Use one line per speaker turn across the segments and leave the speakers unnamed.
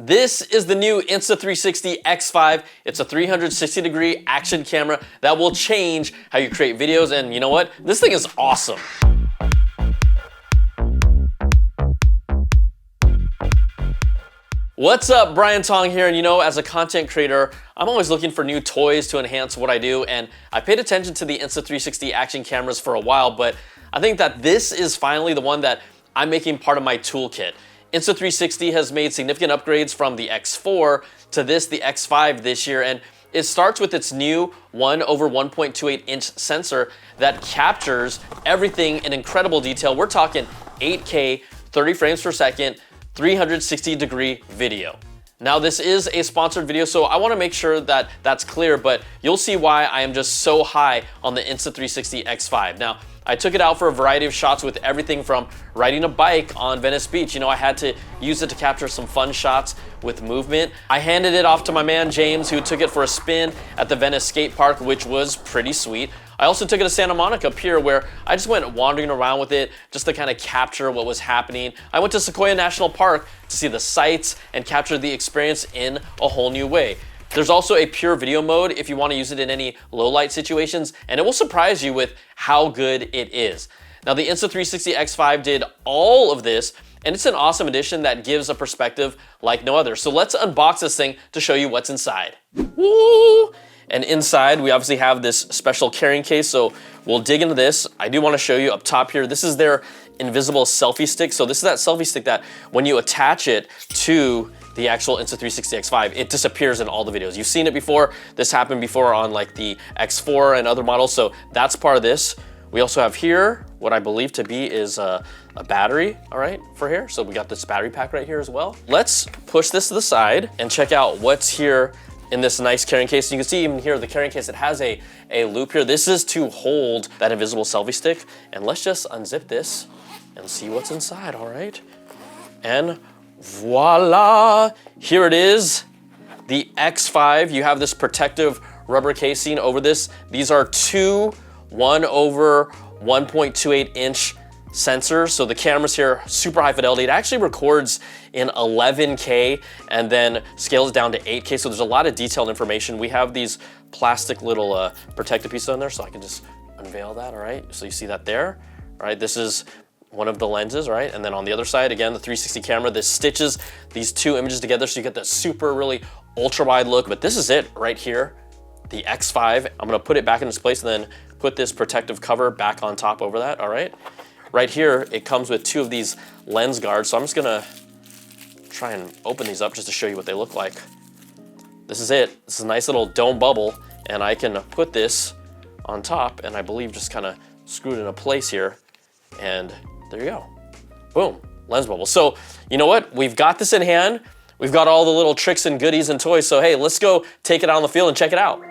This is the new Insta360 X5. It's a 360-degree action camera that will change how you create videos, and you know what? This thing is awesome. What's up, Brian Tong here, and you know, as a content creator, I'm always looking for new toys to enhance what I do, and I paid attention to the Insta360 action cameras for a while, but I think that this is finally the one that I'm making part of my toolkit. Insta360 has made significant upgrades from the X4 to the X5 this year, and it starts with its new 1/1.28-inch sensor that captures everything in incredible detail. We're talking 8K, 30 frames per second, 360-degree video. Now, this is a sponsored video, so I want to make sure that that's clear, but you'll see why I am just so high on the Insta360 X5. Now, I took it out for a variety of shots with everything from riding a bike on Venice Beach. You know, I had to use it to capture some fun shots with movement. I handed it off to my man James, who took it for a spin at the Venice skate park, which was pretty sweet. I also took it to Santa Monica Pier, where I just went wandering around with it just to kind of capture what was happening. I went to Sequoia National Park to see the sights and capture the experience in a whole new way. There's also a PureVideo Mode if you want to use it in any low light situations, and it will surprise you with how good it is. Now, the Insta360 X5 did all of this, and it's an awesome addition that gives a perspective like no other. So let's unbox this thing to show you what's inside. Woo! And inside, we obviously have this special carrying case, so we'll dig into this. I do want to show you up top here, this is their invisible selfie stick. So this is that selfie stick that when you attach it to the actual Insta360 X5, it disappears in all the videos. You've seen it before. This happened before on like the X4 and other models, so that's part of this. We also have here what I believe to be is a battery, all right, for here. So we got this battery pack right here as well. Let's push this to the side and check out what's here in this nice carrying case. You can see even here, the carrying case, it has a loop here. This is to hold that invisible selfie stick. And let's just unzip this and see what's inside, all right? And voila, here it is, the X5. You have this protective rubber casing over this. These are two 1/1.28-inch sensors. So the cameras here, super high fidelity. It actually records in 11K and then scales down to 8K. So there's a lot of detailed information. We have these plastic little protective pieces on there, so I can just unveil that, all right? So you see that there, all right? This is one of the lenses, right? And then on the other side, again, the 360 camera, this stitches these two images together so you get that super, really ultra wide look. But this is it right here, the X5. I'm gonna put it back in its place and then put this protective cover back on top over that, all right? Right here, it comes with two of these lens guards. So I'm just gonna try and open these up just to show you what they look like. This is it. This is a nice little dome bubble, and I can put this on top and I believe just kind of screw it into place here. And there you go. Boom, lens bubble. So you know what? We've got this in hand. We've got all the little tricks and goodies and toys. So hey, let's go take it out on the field and check it out.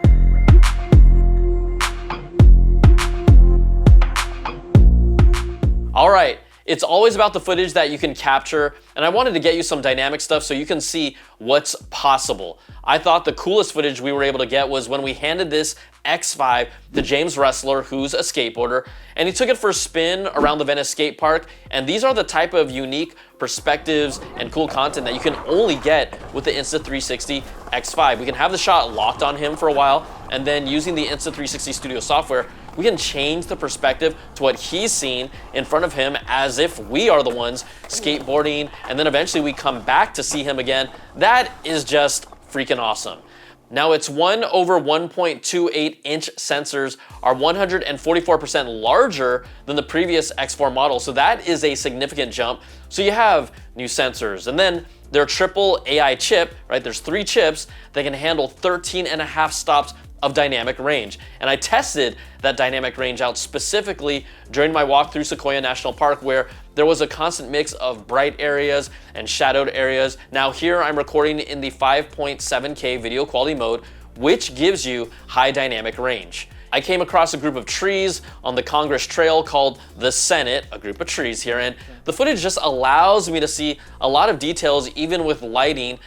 All right, it's always about the footage that you can capture, and I wanted to get you some dynamic stuff so you can see what's possible. I thought the coolest footage we were able to get was when we handed this X5 to James Wrestler, who's a skateboarder, and he took it for a spin around the Venice skate park, and these are the type of unique perspectives and cool content that you can only get with the Insta360 X5. We can have the shot locked on him for a while, and then using the Insta360 Studio software, we can change the perspective to what he's seeing in front of him as if we are the ones skateboarding, and then eventually we come back to see him again. That is just freaking awesome. Now, its 1/1.28-inch sensors are 144% larger than the previous X4 model, so that is a significant jump. So you have new sensors, and then their triple AI chip, right? There's 3 chips that can handle 13.5 stops of dynamic range. And I tested that dynamic range out specifically during my walk through Sequoia National Park, where there was a constant mix of bright areas and shadowed areas. Now here I'm recording in the 5.7K video quality mode, which gives you high dynamic range. I came across a group of trees on the Congress Trail called the Senate, a group of trees here, and the footage just allows me to see a lot of details even with lighting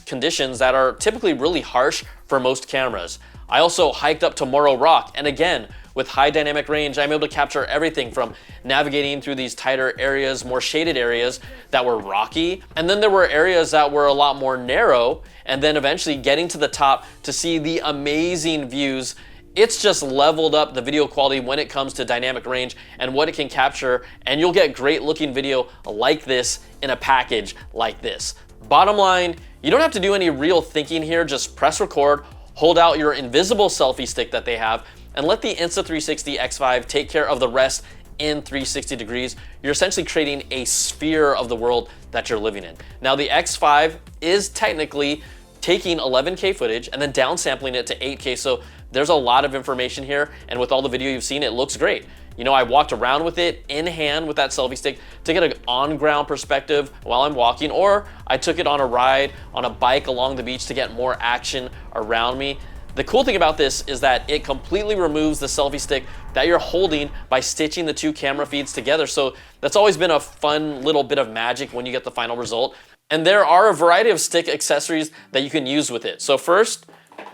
conditions that are typically really harsh for most cameras. I also hiked up to Morro Rock, and again, with high dynamic range, I'm able to capture everything from navigating through these tighter areas, more shaded areas that were rocky, and then there were areas that were a lot more narrow, and then eventually getting to the top to see the amazing views. It's just leveled up the video quality when it comes to dynamic range and what it can capture, and you'll get great looking video like this in a package like this. Bottom line, you don't have to do any real thinking here, just press record, hold out your invisible selfie stick that they have, and let the Insta360 X5 take care of the rest in 360 degrees. You're essentially creating a sphere of the world that you're living in. Now the X5 is technically taking 11K footage and then downsampling it to 8K, so there's a lot of information here, and with all the video you've seen, it looks great. You know, I walked around with it in hand with that selfie stick to get an on-ground perspective while I'm walking, or I took it on a ride on a bike along the beach to get more action around me. The cool thing about this is that it completely removes the selfie stick that you're holding by stitching the two camera feeds together. So that's always been a fun little bit of magic when you get the final result. And there are a variety of stick accessories that you can use with it. So first,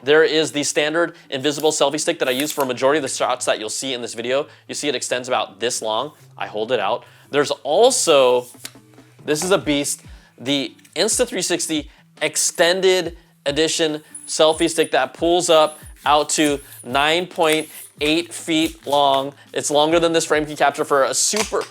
there is the standard invisible selfie stick that I use for a majority of the shots that you'll see in this video. You see it extends about this long. I hold it out. There's also, this is a beast, the Insta360 extended edition selfie stick that pulls up out to 9.8 feet long. It's longer than this frame can capture for a super,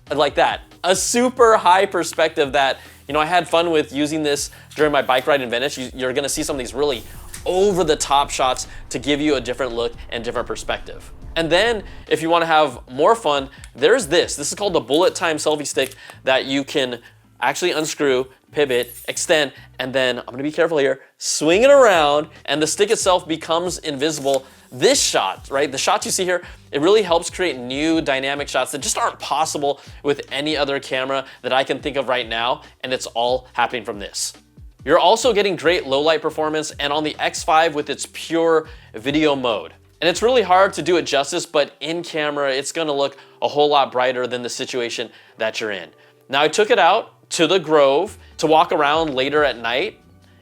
like that, a super high perspective that, you know, I had fun with using this during my bike ride in Venice. You're gonna see some of these really over the top shots to give you a different look and different perspective. And then if you wanna have more fun, there's this. This is called the bullet time selfie stick that you can actually unscrew, pivot, extend, and then, I'm gonna be careful here, swing it around, and the stick itself becomes invisible. This shot, right, the shots you see here, it really helps create new dynamic shots that just aren't possible with any other camera that I can think of right now, and it's all happening from this. You're also getting great low light performance, and on the X5 with its PureVideo Mode. And it's really hard to do it justice, but in camera, it's gonna look a whole lot brighter than the situation that you're in. Now I took it out to the Grove to walk around later at night,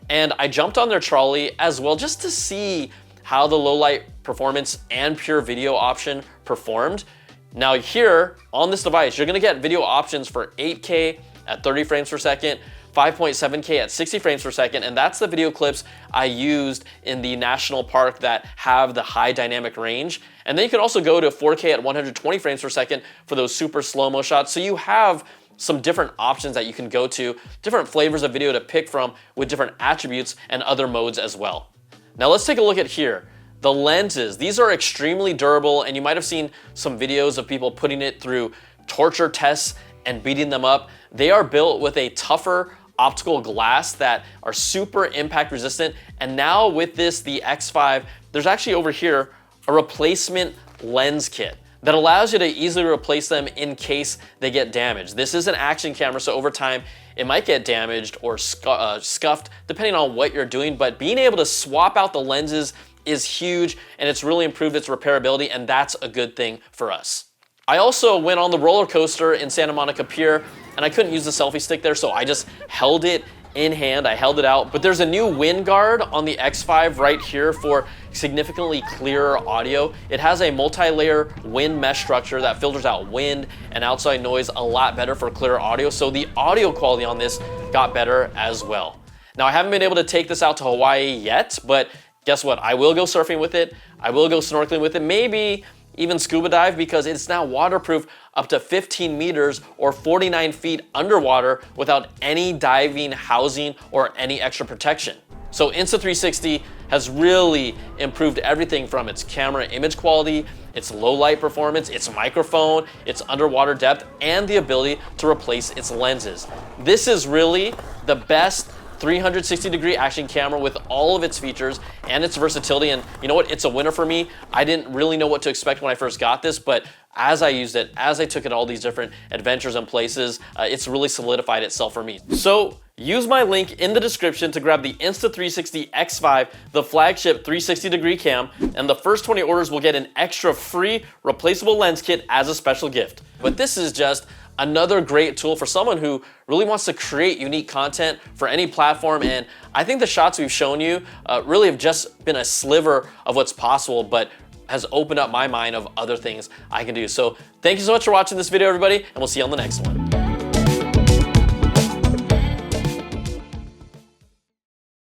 and I jumped on their trolley as well just to see how the low light performance and pure video option performed. Now here on this device, you're gonna get video options for 8K at 30 frames per second, 5.7K at 60 frames per second, and that's the video clips I used in the national park that have the high dynamic range. And then you can also go to 4K at 120 frames per second for those super slow-mo shots. So you have some different options that you can go to, different flavors of video to pick from with different attributes and other modes as well. Now let's take a look at here. The lenses, these are extremely durable, and you might have seen some videos of people putting it through torture tests and beating them up. They are built with a tougher optical glass that are super impact resistant. And now with this, the X5, there's actually over here a replacement lens kit that allows you to easily replace them in case they get damaged. This is an action camera, so over time, it might get damaged or scuffed depending on what you're doing, but being able to swap out the lenses is huge, and it's really improved its repairability, and that's a good thing for us. I also went on the roller coaster in Santa Monica Pier, and I couldn't use the selfie stick there, so I just held it in hand, I held it out. But there's a new wind guard on the X5 right here for significantly clearer audio. It has a multi-layer wind mesh structure that filters out wind and outside noise a lot better for clearer audio, so the audio quality on this got better as well. Now I haven't been able to take this out to Hawaii yet, but guess what? I will go surfing with it, I will go snorkeling with it, maybe even scuba dive, because it's now waterproof up to 15 meters or 49 feet underwater without any diving housing or any extra protection. So Insta360 has really improved everything from its camera image quality, its low light performance, its microphone, its underwater depth, and the ability to replace its lenses. This is really the best 360-degree action camera with all of its features and its versatility, and you know what, it's a winner for me. I didn't really know what to expect when I first got this, but as I used it, as I took it all these different adventures and places, it's really solidified itself for me. So use my link in the description to grab the Insta360 X5, the flagship 360-degree cam, and the first 20 orders will get an extra free replaceable lens kit as a special gift. But this is just another great tool for someone who really wants to create unique content for any platform, and I think the shots we've shown you really have just been a sliver of what's possible, but has opened up my mind of other things I can do. So thank you so much for watching this video, everybody, and we'll see you on the next one.